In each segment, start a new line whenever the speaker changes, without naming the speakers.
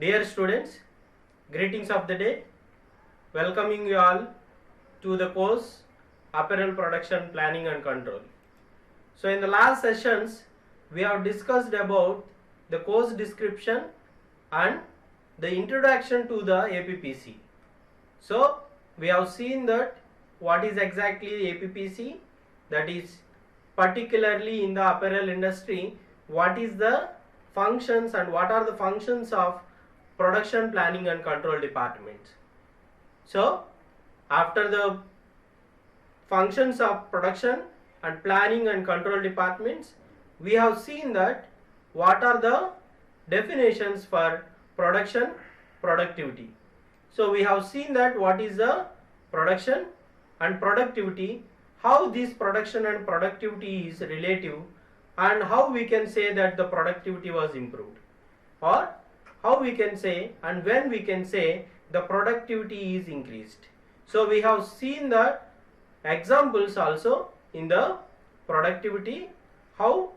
Dear students, greetings of the day. Welcoming you all to the course Apparel Production Planning and Control. So in the last sessions, we have discussed about the course description and the introduction to the APPC. So we have seen that what is exactly APPC, that is particularly in the apparel industry, what is the functions and what are the functions of production planning and control departments. So after the functions of production and planning and control departments, we have seen that what are the definitions for production productivity. So we have seen that what is the production and productivity, how this production and productivity is relative, and how we can say that the productivity was improved, or how we can say and when we can say the productivity is increased. So we have seen the examples also in the productivity, how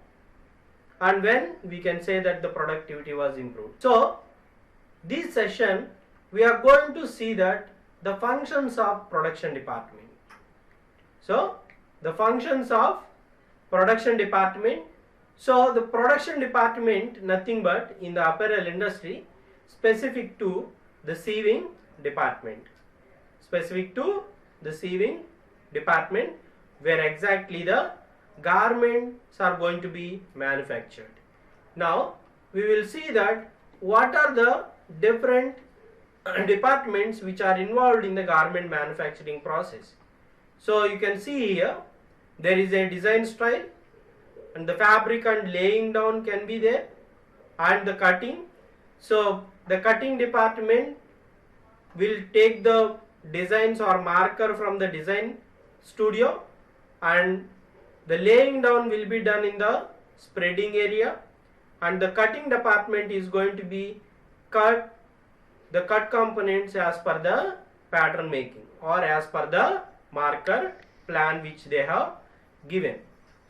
and when we can say that the productivity was improved. So this session we are going to see that the functions of production department. So the functions of production department. So the production department nothing but in the apparel industry specific to the sieving department. Specific to the sieving department where exactly the garments are going to be manufactured. Now we will see that what are the different departments which are involved in the garment manufacturing process. So you can see here there is a design style, and the fabric and laying down can be there, and the cutting. So the cutting department will take the designs or marker from the design studio, and the laying down will be done in the spreading area, and the cutting department is going to be cut the cut components as per the pattern making or as per the marker plan which they have given.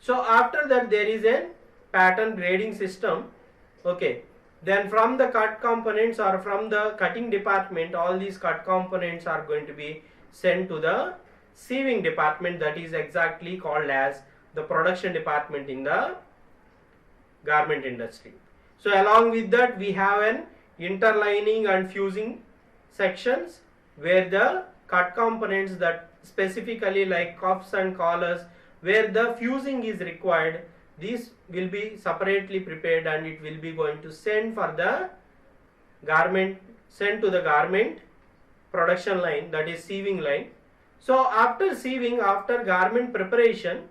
So after that there is a pattern grading system. Okay, then from the cut components or from the cutting department, all these cut components are going to be sent to the sieving department, that is exactly called as the production department in the garment industry. So along with that we have an interlining and fusing sections where the cut components that specifically like cuffs and collars where the fusing is required, these will be separately prepared and it will be going to send for the garment, sent to the garment production line, that is sieving line. So after sieving, after garment preparation,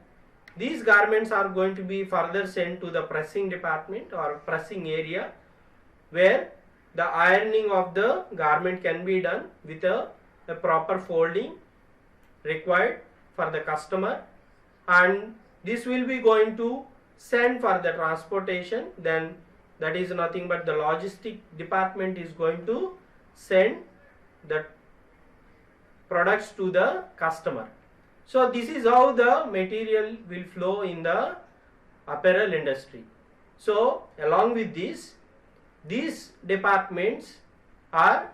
these garments are going to be further sent to the pressing department or pressing area where the ironing of the garment can be done with a proper folding required for the customer, and this will be going to send for the transportation. Then that is nothing but the logistic department is going to send the products to the customer. So this is how the material will flow in the apparel industry. So along with this, these departments are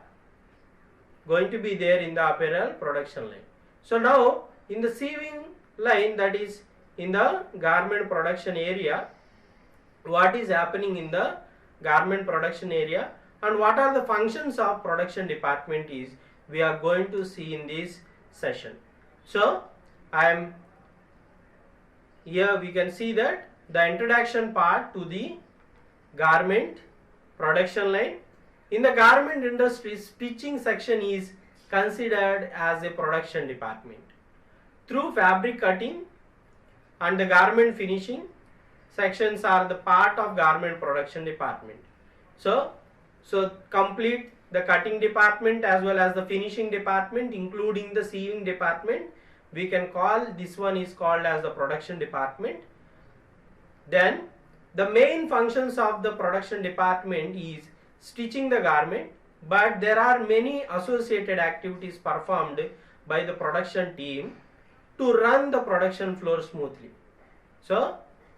going to be there in the apparel production line. So now in the sieving line, that is in the garment production area, what is happening in the garment production area and what are the functions of production department is we are going to see in this session. So I am here, we can see that the introduction part to the garment production line. In the garment industry, stitching section is considered as a production department. Through fabric cutting and the garment finishing sections are the part of garment production department. So complete the cutting department as well as the finishing department including the sieving department, we can call this one is called as the production department. Then the main functions of the production department is stitching the garment, but there are many associated activities performed by the production team to run the production floor smoothly. So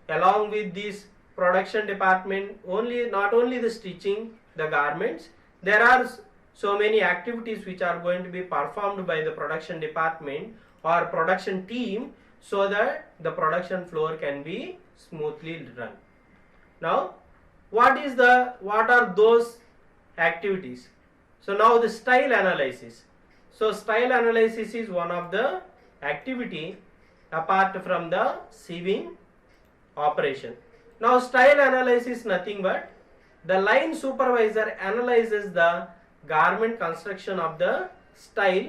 along with this production department, not only the stitching the garments, there are so many activities which are going to be performed by the production department or production team so that the production floor can be smoothly run. Now, what are those activities? So now the style analysis. So style analysis is one of the activity apart from the sieving operation. Now style analysis is nothing but the line supervisor analyzes the garment construction of the style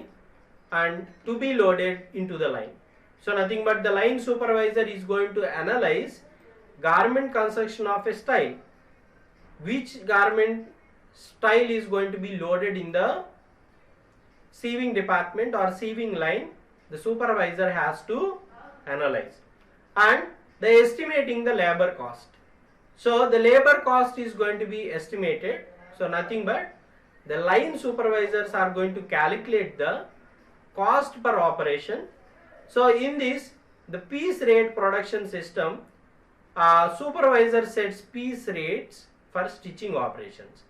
and to be loaded into the line. So nothing but the line supervisor is going to analyze garment construction of a style. Which garment style is going to be loaded in the sieving department or sieving line, the supervisor has to analyze. And the estimating the labor cost. So the labor cost is going to be estimated. So nothing but the line supervisors are going to calculate the cost per operation. So in this, the piece rate production system, supervisor sets piece rates for stitching operations.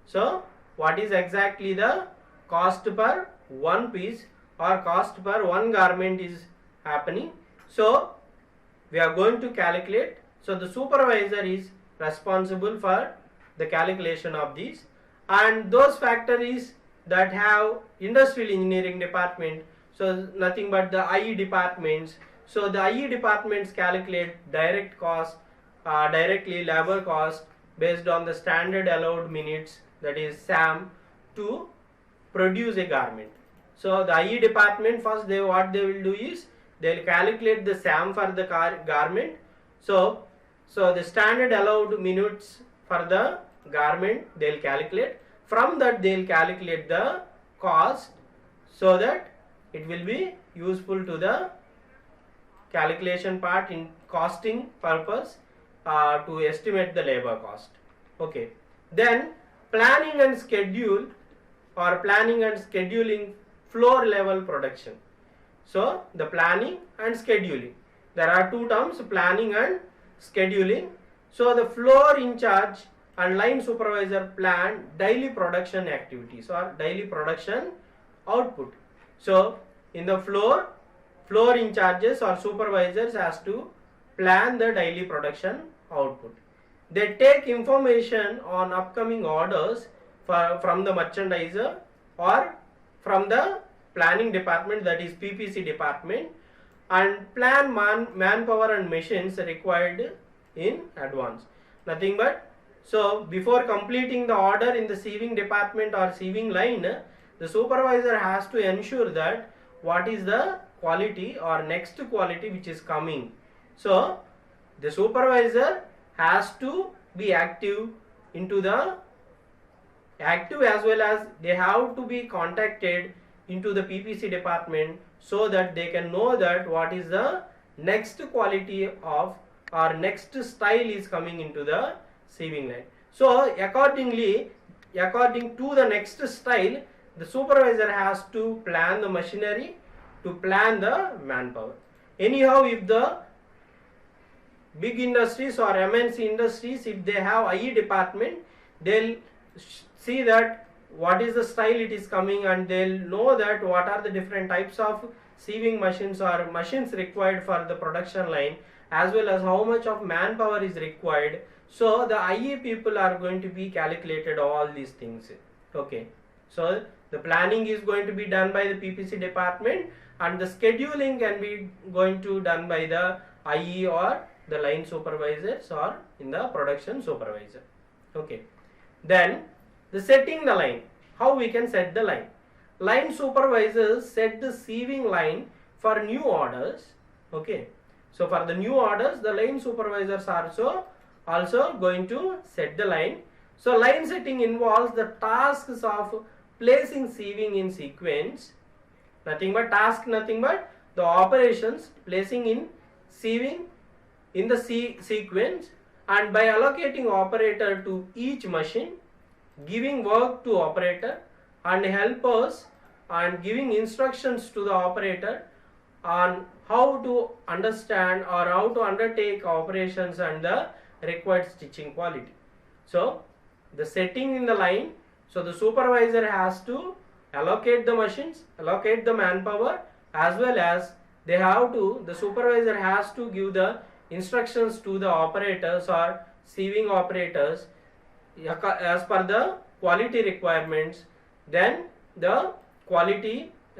So what is exactly the cost per one piece or cost per one garment is happening? So we are going to calculate. So the supervisor is responsible for the calculation of these, and those factories that have industrial engineering department, so nothing but the IE departments. So the IE departments calculate direct cost, directly labor cost based on the standard allowed minutes, that is SAM, to produce a garment. So the IE department first what they will do is they will calculate the SAM for the garment. So the standard allowed minutes for the garment they will calculate. From that they will calculate the cost so that it will be useful to the calculation part in costing purpose to estimate the labor cost. Okay. Then planning and schedule or planning and scheduling floor level production. So the planning and scheduling, there are two terms, planning and scheduling. So the floor in charge and line supervisor plan daily production activities or daily production output. So in the floor in charges or supervisors has to plan the daily production output. They take information on upcoming orders from the merchandiser or from the planning department, that is PPC department, and plan manpower and machines required in advance. Nothing but, so before completing the order in the sieving department or sieving line, the supervisor has to ensure that what is the quality or next quality which is coming. So the supervisor has to be active as well as they have to be contacted into the PPC department so that they can know that what is the next quality of or next style is coming into the sieving line. So according to the next style, the supervisor has to plan the machinery, to plan the manpower. Anyhow, if the big industries or MNC industries, if they have IE department, they'll see that what is the style it is coming, and they'll know that what are the different types of sieving machines or machines required for the production line, as well as how much of manpower is required. So the IE people are going to be calculated all these things. Okay, so the planning is going to be done by the PPC department, and the scheduling can be going to done by the IE or the line supervisors or in the production supervisor. Okay, then the setting the line. How we can set the line? Line supervisors set the sieving line for new orders. Okay, so for the new orders, the line supervisors are also going to set the line. So line setting involves the tasks of placing sieving in sequence. Nothing but the operations placing in sieving in the sequence, and by allocating operator to each machine, giving work to operator and helpers, and giving instructions to the operator on how to understand or how to undertake operations and the required stitching quality. So the setting in the line So the supervisor has to allocate the machines, allocate the manpower, as well as the supervisor has to give the instructions to the operators or sieving operators as per the quality requirements. Then the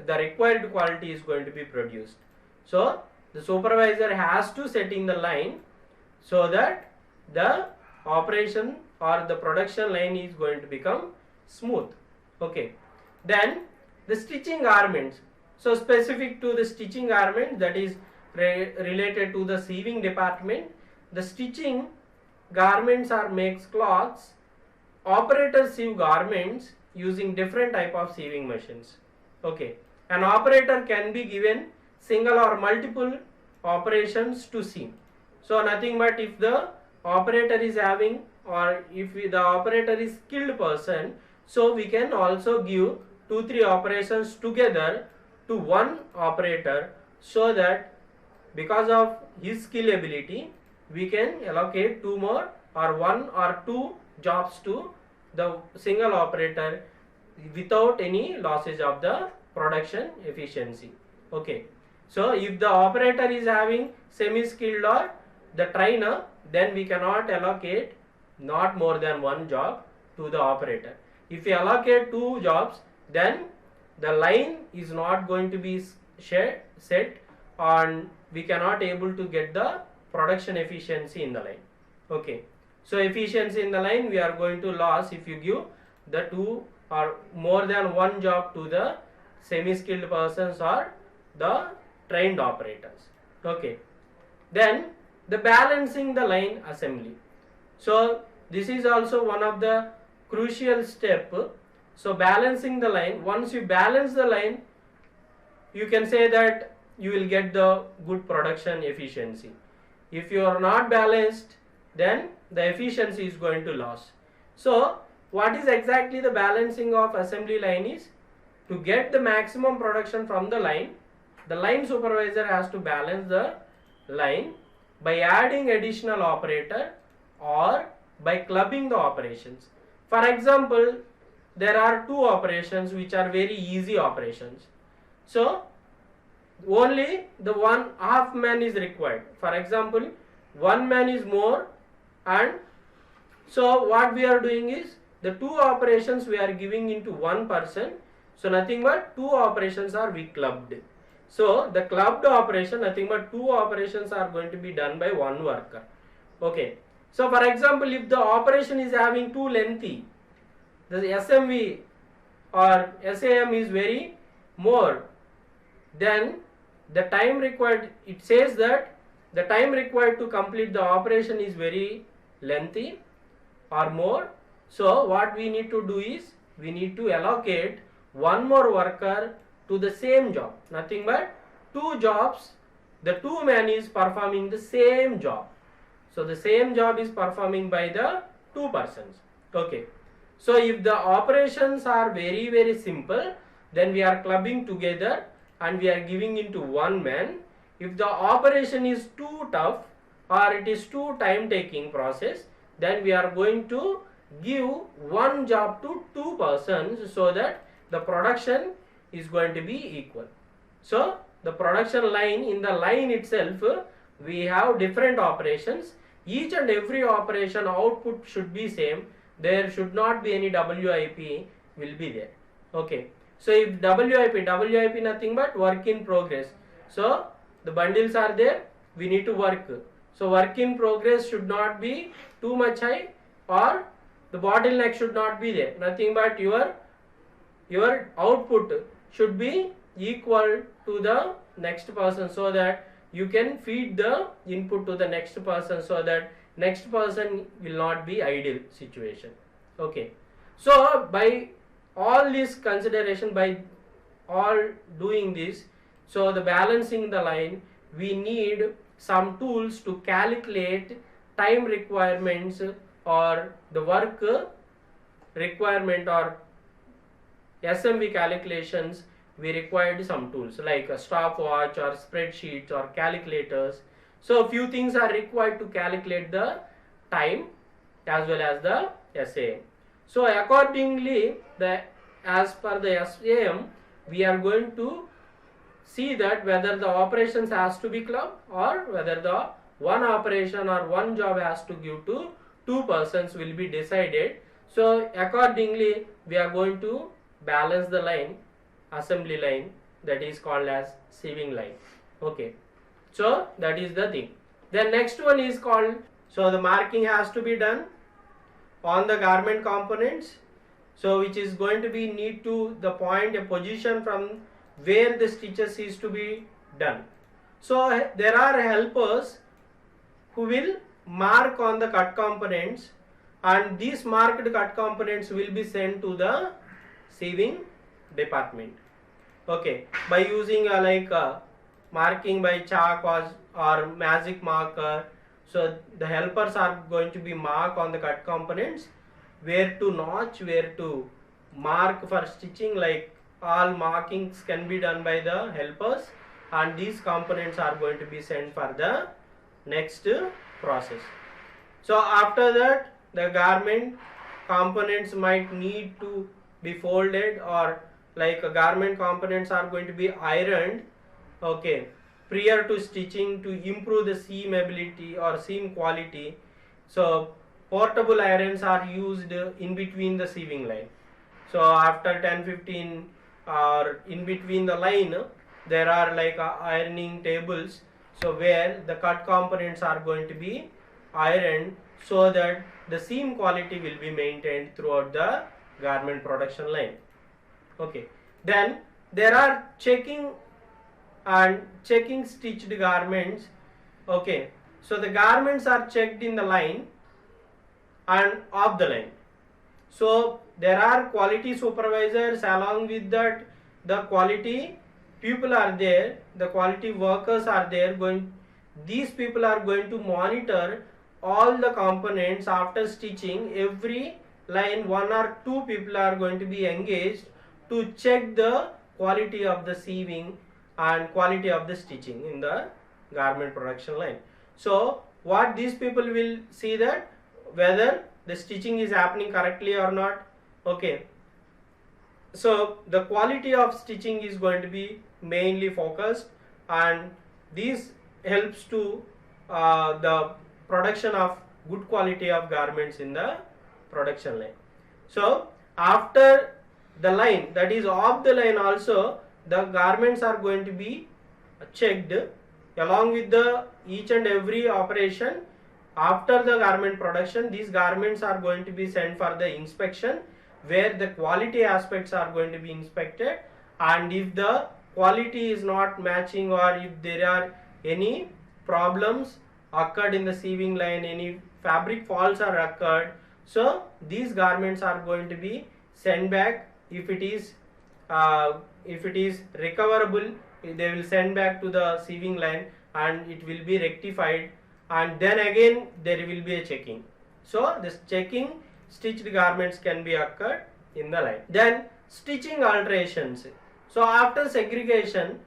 required quality is going to be produced. So the supervisor has to set in the line so that the operation or the production line is going to become smooth. Okay. Then the stitching garments. So specific to the stitching garment, that is related to the sieving department, the stitching garments or makes cloths. Operators sieve garments using different type of sieving machines. Okay. An operator can be given single or multiple operations to sieve. So nothing but if the operator is having, or if the operator is skilled person, so we can also give 2-3 operations together to one operator, so that because of his skill ability we can allocate 2 more or 1 or 2 jobs to the single operator without any losses of the production efficiency. Okay. So if the operator is having semi-skilled or the trainer, then we cannot allocate not more than 1 job to the operator. If we allocate 2 jobs, then the line is not going to be set and we cannot able to get the production efficiency in the line. Okay. So efficiency in the line we are going to lose if you give the 2 or more than 1 job to the semi-skilled persons or the trained operators. Okay. Then the balancing the line assembly. So this is also one of the crucial step. So balancing the line, once you balance the line, you can say that you will get the good production efficiency. If you are not balanced, then the efficiency is going to lose. So what is exactly the balancing of assembly line is, to get the maximum production from the line supervisor has to balance the line by adding additional operator or by clubbing the operations. For example, there are 2 operations which are very easy operations. So only the one half man is required. For example, 1 man is more, and so what we are doing is the 2 operations we are giving into 1 person. So nothing but 2 operations are we clubbed. So the clubbed operation, nothing but 2 operations are going to be done by 1 worker. Okay. So for example, if the operation is having too lengthy, the SMV or SAM is very more, then the time required, it says that the time required to complete the operation is very lengthy or more. So what we need to do is, we need to allocate 1 more worker to the same job. Nothing but 2 jobs, the 2 man is performing the same job. So the same job is performing by the 2 persons. Okay. So if the operations are very, very simple, then we are clubbing together and we are giving into 1 man. If the operation is too tough or it is too time taking process, then we are going to give 1 job to 2 persons, so that the production is going to be equal. So the production line, in the line itself we have different operations. Each and every operation output should be same. There should not be any WIP will be there. Okay. So if WIP nothing but work in progress. So the bundles are there, we need to work. So work in progress should not be too much high, or the bottleneck should not be there. Nothing but your output should be equal to the next person, so that you can feed the input to the next person, so that next person will not be idle situation. Okay. So by all this consideration, by all doing this, so the balancing the line, we need some tools to calculate time requirements or the work requirement or SMV calculations. We required some tools like a stopwatch or spreadsheets or calculators. So few things are required to calculate the time as well as the SAM. So accordingly, as per the SAM, we are going to see that whether the operations has to be club or whether the one operation or one job has to give to two persons will be decided. So accordingly, we are going to balance the line, assembly line, that is called as sieving line. Okay, so that is the thing. Then next one is called, so the marking has to be done on the garment components, so which is going to be need to the point a position from where the stitches is to be done. So there are helpers who will mark on the cut components, and these marked cut components will be sent to the sieving department. Okay, by using marking by chalk or magic marker. So the helpers are going to be mark on the cut components, where to notch, where to mark for stitching, like all markings can be done by the helpers, and these components are going to be sent for the next process. So after that, the garment components might need to be folded, or like garment components are going to be ironed, okay, prior to stitching to improve the seam ability or seam quality. So portable irons are used in between the sieving line. So after 10-15 or in between the line, there are like ironing tables, so where the cut components are going to be ironed, so that the seam quality will be maintained throughout the garment production line. Okay, then there are checking stitched garments. Okay, so the garments are checked in the line and off the line. So there are quality supervisors, along with that the quality people are there, the quality workers are there. These people are going to monitor all the components after stitching. Every line, one or two people are going to be engaged to check the quality of the sieving and quality of the stitching in the garment production line. So what these people will see, that whether the stitching is happening correctly or not. Okay, so the quality of stitching is going to be mainly focused, and this helps to the production of good quality of garments in the production line. So after the line, that is off the line also, the garments are going to be checked along with the each and every operation. After the garment production, these garments are going to be sent for the inspection, where the quality aspects are going to be inspected, and if the quality is not matching, or if there are any problems occurred in the sieving line, any fabric faults are occurred, so these garments are going to be sent back. If it is recoverable, they will send back to the sieving line and it will be rectified, and then again there will be a checking. So this checking stitched garments can be occurred in the line. Then stitching alterations. So after segregation,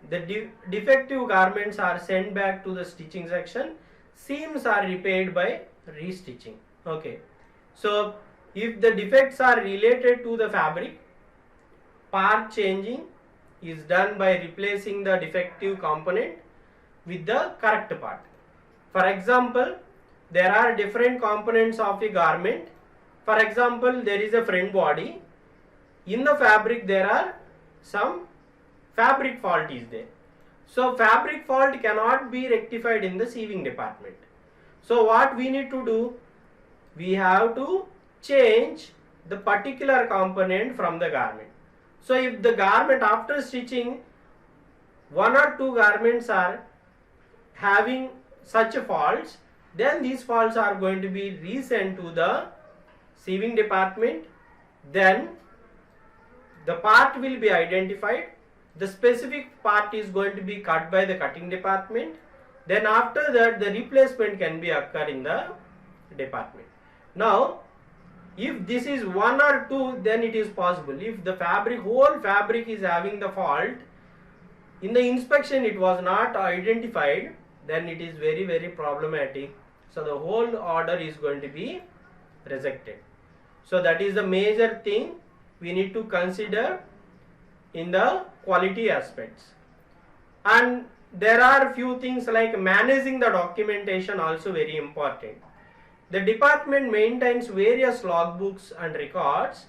the defective garments are sent back to the stitching section. Seams are repaired by restitching. Okay, so if the defects are related to the fabric, part changing is done by replacing the defective component with the correct part. For example, there are different components of a garment. For example, there is a front body. In the fabric, there are some fabric fault is there. So fabric fault cannot be rectified in the sieving department. So what we need to do, we have to change the particular component from the garment. So if the garment after stitching, one or two garments are having such faults, then these faults are going to be resent to the sieving department. Then the part will be identified. The specific part is going to be cut by the cutting department. Then after that, the replacement can be occur in the department. Now, if this is one or two, then it is possible. If the whole fabric is having the fault, in the inspection it was not identified, then it is very problematic. So the whole order is going to be rejected. So that is the major thing we need to consider in the quality aspects. And there are few things like managing the documentation also very important. The department maintains various logbooks and records.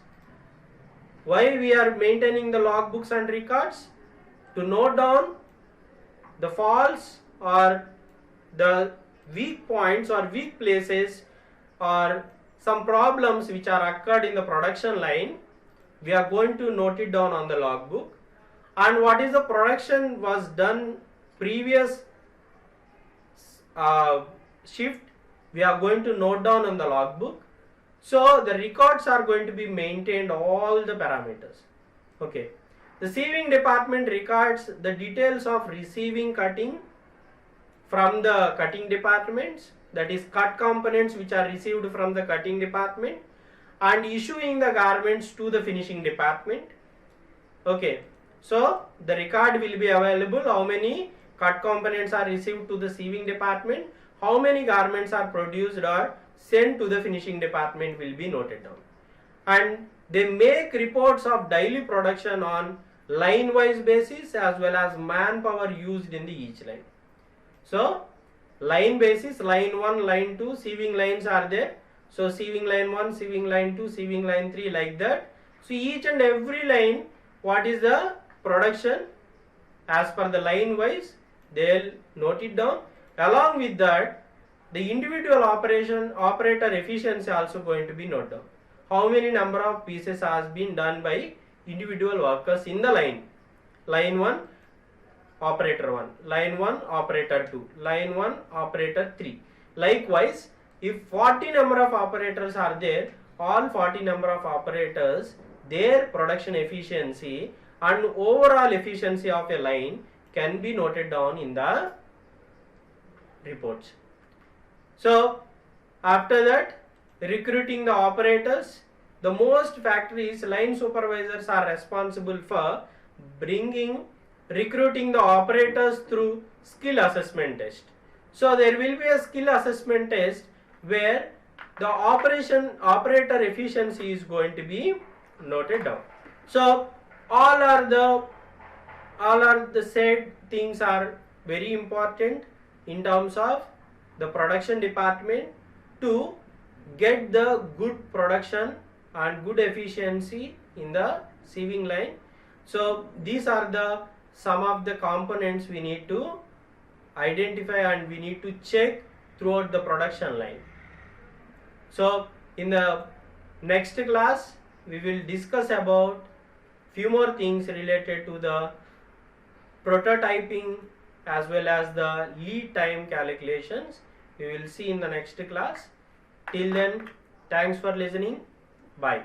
Why we are maintaining the logbooks and records? To note down the faults or the weak points or weak places or some problems which are occurred in the production line. We are going to note it down on the logbook. And what is the production was done previous shift, we are going to note down on the logbook. So the records are going to be maintained, all the parameters. Okay. The sieving department records the details of receiving cutting from the cutting departments, that is cut components which are received from the cutting department, and issuing the garments to the finishing department. Okay. So the record will be available, how many cut components are received to the sieving department, how many garments are produced or sent to the finishing department will be noted down. And they make reports of daily production on line wise basis as well as manpower used in the each line. So line basis, line 1, line 2, sieving lines are there. So sieving line 1, sieving line 2, sieving line 3, like that. So each and every line, what is the production as per the line wise, they'll note it down. Along with that, the individual operator efficiency also going to be noted down. How many number of pieces has been done by individual workers in the line. Line 1, operator 1, line 1, operator 2, line 1, operator 3. Likewise, if 40 number of operators are there, all 40 number of operators, their production efficiency and overall efficiency of a line can be noted down in the reports. So after that, recruiting the operators, the most factor is line supervisors are responsible for recruiting the operators through skill assessment test. So there will be a skill assessment test where the operator efficiency is going to be noted down. So all are the said things are very important in terms of the production department to get the good production and good efficiency in the sieving line. So these are some of the components we need to identify and we need to check throughout the production line. So in the next class we will discuss about few more things related to the prototyping as well as the lead time calculations. We will see in the next class. Till then, thanks for listening. Bye.